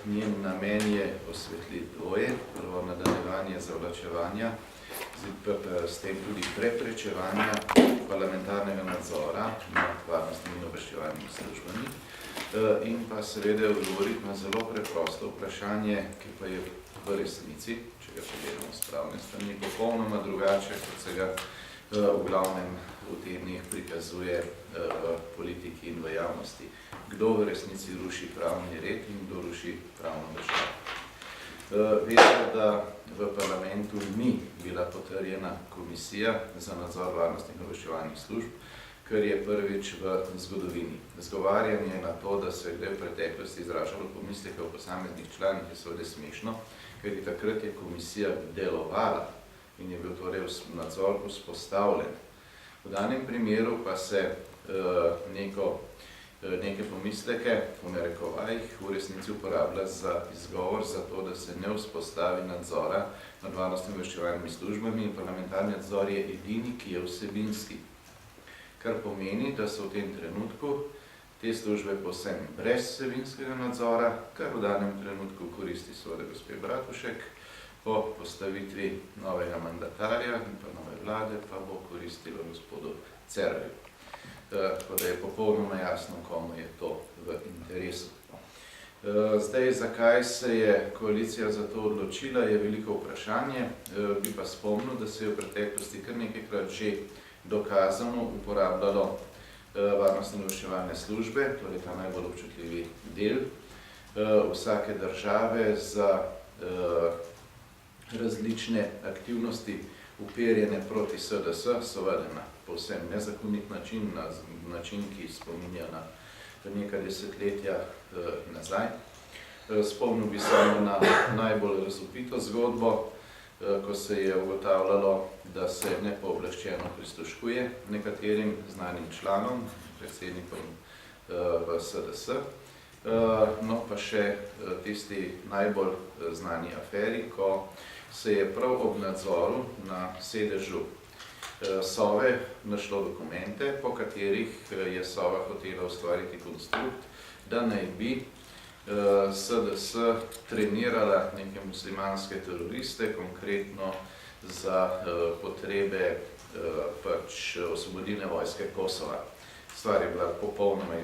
Njen namen je osvetliti dvoje, prvo nadaljevanje zavlačevanja, s tem tudi preprečevanja parlamentarnega nadzora nad varnostnimi in obveščevalnimi službami in pa seveda odgovoriti na zelo preprosto vprašanje, ki pa je v resnici, če ga pogledamo s pravne strani, popolnoma drugače, kot se ga v glavnem v teh dneh prikazuje v politiki in v javnosti. Kdo v resnici ruši pravni red in kdo ruši pravno državo. Veste, da v parlamentu ni bila potrjena komisija za nadzor varnostnih in obveščevalnih služb, kar je prvič v zgodovini. Zgovarjanje na to, da se je v preteklosti izražalo pomisleke o posameznih članih, je seveda smešno, ker takrat je komisija delovala in je bil torej nadzor vzpostavljen. V danem primeru pa se neke pomisleke, v narekovajih, v resnici uporablja za izgovor za to, da se ne vzpostavi nadzora nad varnostnimi obveščevalnimi službami in parlamentarni nadzor je edini, ki je vsebinski. Kar pomeni, da so v tem trenutku te službe povsem brez vsebinskega nadzora, kar v danem trenutku koristi seveda gospe Bratušek, po postavitvi novega mandatarja in pa nove vlade pa bo koristilo gospodu Cerarju. Tako da je popolnoma jasno, komu je to v interesu. Zdaj, zakaj se je koalicija za to odločila, je veliko vprašanje. Bi pa spomnil, da se je v preteklosti kar nekajkrat že dokazano uporabljalo varnostne in obveščevalne službe, torej ta najbolj občutljivi del vsake države za različne aktivnosti uperjene proti SDS, seveda na povsem nezakonit način, na način, ki spominja na nekaj desetletja nazaj. Spomnil bi samo na najbolj razvpito zgodbo, ko se je ugotavljalo, da se nepooblaščeno prisluškuje nekaterim znanim članom, predsednikom v SDS, no pa še tisti najbolj znani aferi, ko se je prav ob nadzoru na sedežu Sove našlo dokumente, po katerih je Sova hotela ustvariti konstrukt, da naj bi SDS trenirala neke muslimanske teroriste, konkretno za potrebe osvobodilne vojske Kosova. Stvar je bila popolnoma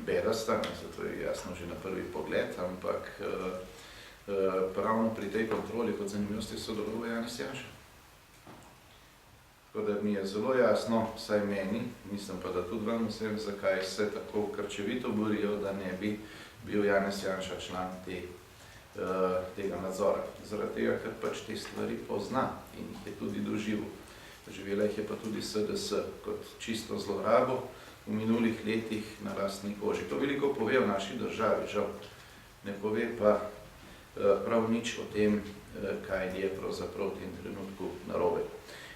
bedasta, zato je jasno že na prvi pogled, ampak pravno pri tej kontroli kot zanimivosti sodeloval Janez Janša. Tako da mi je zelo jasno, vsaj meni, mislim pa, da tudi vam vsem, zakaj se tako krčevito borijo, da ne bi bil Janez Janša član tega nadzora. Zaradi tega, ker pač te stvari pozna in jih je tudi doživel. Doživela jih je pa tudi SDS kot čisto zlorabo v minulih letih na lastni koži. To veliko pove o naši državi, žal. Ne pove pa prav nič o tem, kaj je pravzaprav v tem trenutku narobe.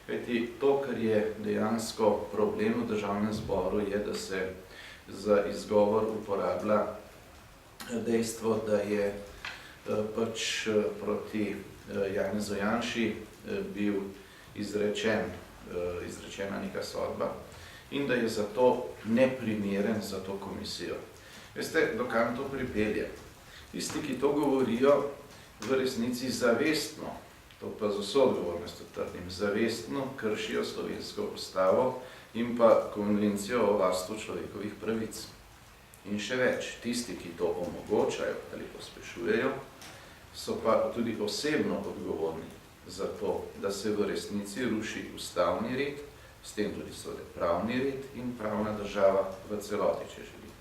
Kajti to, kar je dejansko problem v državnem zboru, je, da se za izgovor uporablja dejstvo, da je pač proti Janezu Janši bil izrečena neka sodba in da je zato neprimeren za to komisijo. Veste, dokam to pripelje? Tisti, ki to govorijo, v resnici zavestno, to pa z vso odgovornostjo trdim, zavestno kršijo slovensko ustavo in pa konvencijo o varstvu človekovih pravic. In še več, tisti, ki to omogočajo ali pospešujejo, so pa tudi osebno odgovorni za to, da se v resnici ruši ustavni red, s tem tudi seveda pravni red in pravna država v celoti, če želi.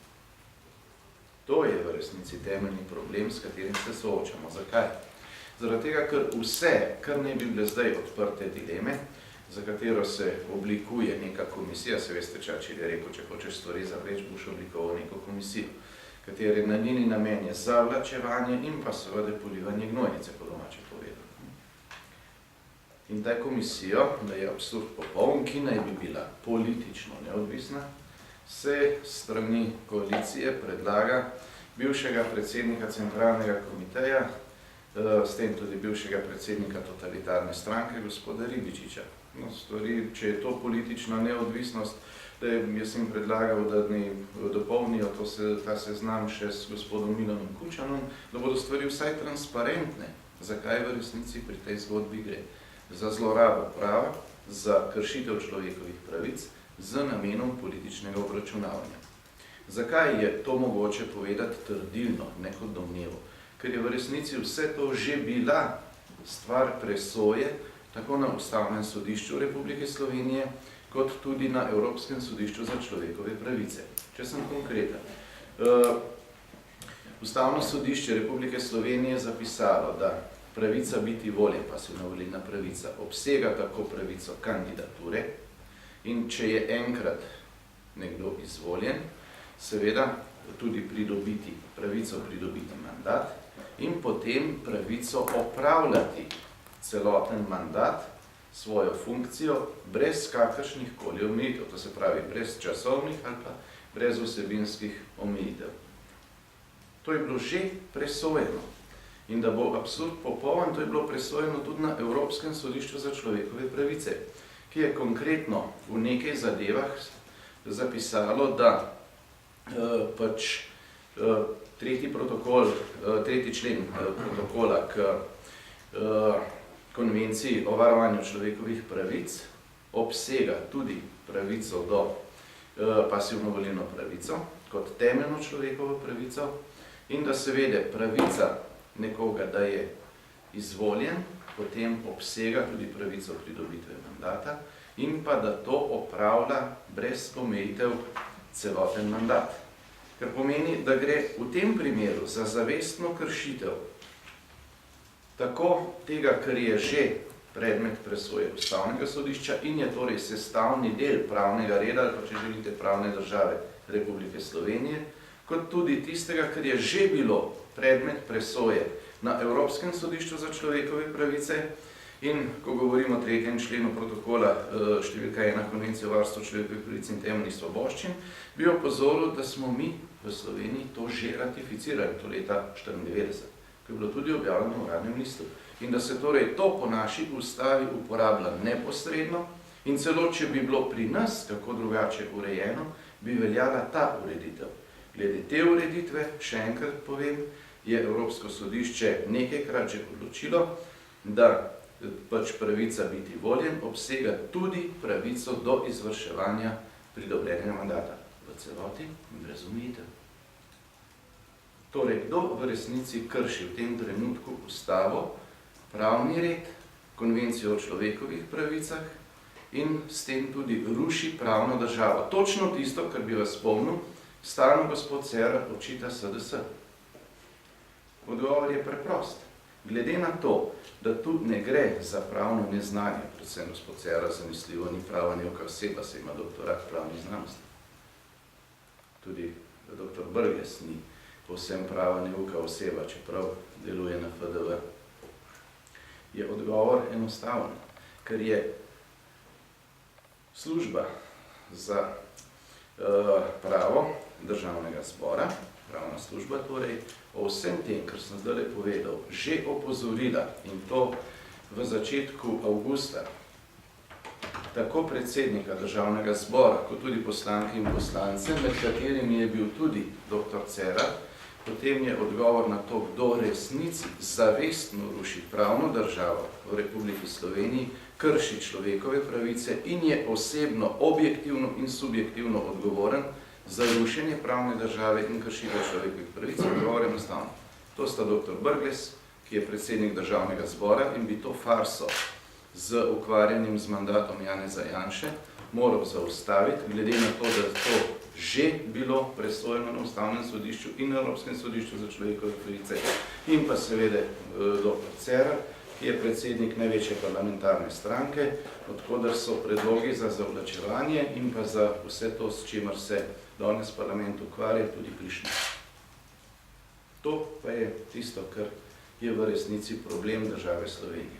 To je v resnici temeljni problem, s katerim se soočamo. Zakaj? Zaradi tega, ker vse, kar ne bi bile zdaj odprte dileme, za katero se oblikuje neka komisija, se veste, Churchill je rekel, če hočeš stvari zavreči, boš oblikoval neko komisijo, katere na njeni namen je zavlačevanje in pa seveda polivanje gnojnice, po domače povedano. In ta komisijo, da je absurd popoln, ki naj bi bila politično neodvisna, se strani koalicije predlaga bivšega predsednika centralnega komiteja, s tem tudi bivšega predsednika totalitarne stranke, gospoda Ribičiča. No, stvari, če je to politična neodvisnost, Jaz sem predlagal, da ne dopolnijo ta seznam še s gospodom Milanom Kučanom, da bodo stvari vsaj transparentne, zakaj v resnici pri tej zgodbi gre. Za zlorabo prava, za kršitev človekovih pravic, z namenom političnega obračunavanja. Zakaj je to mogoče povedati trdilno, ne kot domnevo? Ker je v resnici vse to že bila stvar presoje, tako na Ustavnem sodišču Republike Slovenije, kot tudi na Evropskem sodišču za človekove pravice. Če sem konkreten. Ustavno sodišče Republike Slovenije je zapisalo, da pravica biti voljen, pasivna volilna pravica, obsega tako pravico kandidature in če je enkrat nekdo izvoljen, seveda tudi pravico pridobiti mandat in potem pravico opravljati celoten mandat, svojo funkcijo, brez kakršnih koli omejitev, to se pravi brez časovnih ali pa brez vsebinskih omejitev. To je bilo že presojeno. In da bo absurd popoln, to je bilo presojeno tudi na Evropskem sodišču za človekove pravice, ki je konkretno v nekaj zadevah zapisalo, da tretji člen protokola k konvenciji o varovanju človekovih pravic obsega tudi pravico do pasivno volilno pravico kot temeljno človekovo pravico in da seveda pravica nekoga, da je izvoljen, potem obsega tudi pravico pridobitve mandata in pa da to opravlja brez omejitev celoten mandat. Kar pomeni, da gre v tem primeru za zavestno kršitev tako tega, kar je že predmet presoje Ustavnega sodišča in je torej sestavni del pravnega reda, ali pa če želite pravne države Republike Slovenije, kot tudi tistega, kar je že bilo predmet presoje na Evropskem sodišču za človekove pravice in ko govorimo o 3. členu protokola številka 1 Konvencije o varstvu človekovih pravic in temeljnih svoboščin, bi opozoril, da smo mi v Sloveniji to že ratificirali, to leta 1994. Ko je bilo tudi objavljeno v Uradnem listu. In da se torej to po naši ustavi uporablja neposredno in celo, če bi bilo pri nas kako drugače urejeno, bi veljala ta ureditev. Glede te ureditve, še enkrat povem, je Evropsko sodišče nekajkrat že odločilo, da pač pravica biti voljen obsega tudi pravico do izvrševanja pridobljenega mandata v celoti in brez omejitev. Torej, kdo v resnici krši v tem trenutku ustavo, pravni red, konvencijo o človekovih pravicah in s tem tudi ruši pravno državo. Točno tisto, kar bi vas spomnil, stalno gospod Cerar očita SDS. Odgovor je preprost. Glede na to, da tu ne gre za pravno neznanje, predvsem gospod Cerar zanesljivo ni prava neuka oseba, se ima doktorat pravnih znanosti. Tudi doktor Brglez ni povsem prava neuka oseba, čeprav deluje na FDV. Je odgovor enostaven, ker je služba za pravo Državnega zbora, pravna služba torej, o vsem tem, kar sem zdaj povedal, že opozorila in to v začetku avgusta tako predsednika Državnega zbora, kot tudi poslanke in poslance, med katerimi je bil tudi dr. Cerar, potem je odgovor na to, kdo resnici zavestno ruši pravno državo v Republiki Sloveniji, krši človekove pravice in je osebno, objektivno in subjektivno odgovoren za rušenje pravne države in kršitev človekovih pravic, odgovor enostavno. To sta dr. Brglez, ki je predsednik Državnega zbora in bi to farso z ukvarjanjem z mandatom Janeza Janše moral zaustaviti, glede na to, da to že bilo presojeno na Ustavnem sodišču in na Evropskem sodišču za človekove pravice in pa seveda dr. Cerar, ki je predsednik največje parlamentarne stranke, odkoder so predlogi za zavlačevanje in pa za vse to, s čimer se danes parlament ukvarja, tudi prišli. To pa je tisto, kar je v resnici problem države Slovenije.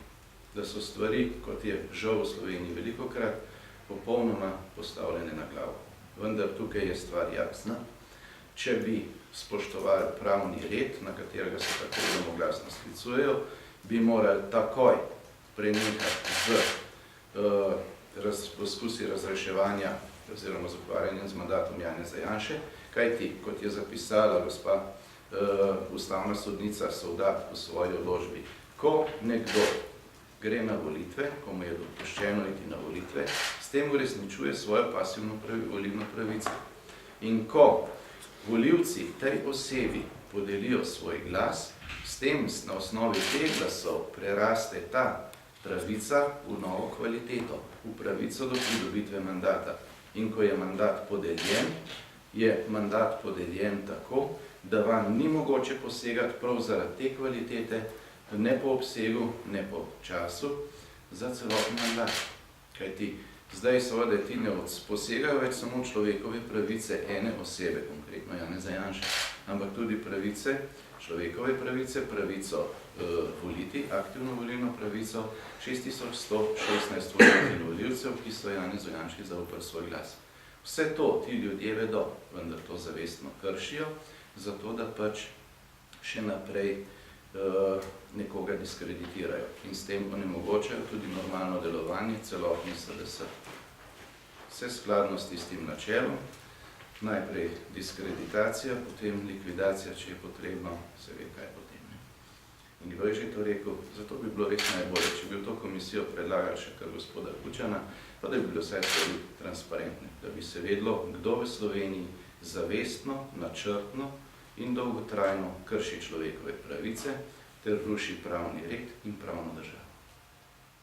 Da so stvari, kot je žal v Sloveniji velikokrat, popolnoma postavljene na glavo. Vendar tukaj je stvar jasna. Če bi spoštovali pravni red, na katerega se tako gromoglasno sklicujejo, bi morali takoj prenehati z poskusi razreševanja oziroma z ukvarjanjem z mandatom Janeza Janše, kajti, kot je zapisala gospa ustavna sodnica Sovdat v svoji odločbi, ko nekdo gre na volitve, ko mu je dopuščeno iti na volitve, s tem uresničuje svojo pasivno volilno pravico. In ko volivci tej osebi podelijo svoj glas, s tem na osnovi teh glasov preraste ta pravica v novo kvaliteto, v pravico do pridobitve mandata. In ko je mandat podeljen, je mandat podeljen tako, da vam ni mogoče posegati prav zaradi te kvalitete, ne po obsegu, ne po času, za celotni mandat. Kajti zdaj seveda ti ne posegajo več samo človekove pravice ene osebe, konkretno Janeza Janše, ampak tudi pravice, človekove pravice, pravico voliti, aktivno volilno pravico 6116 volivcev in volivcev, ki so Janezu Janši zaupali svoj glas. Vse to ti ljudje vedo, vendar to zavestno kršijo, zato da pač še naprej nekoga diskreditirajo in s tem onemogočajo tudi normalno delovanje celotni SDS. Vse skladno s tistim načelom, najprej diskreditacija, potem likvidacija, če je potrebno, se ve, kaj potem. In kdo je že to rekel? Zato bi bilo res najbolje, če bi v to komisijo predlagali še kar gospoda Kučana, pa da bi bilo vse stvari transparentne, da bi se vedlo, kdo v Sloveniji zavestno, načrtno in dolgotrajno krši človekove pravice ter ruši pravni red in pravno državo.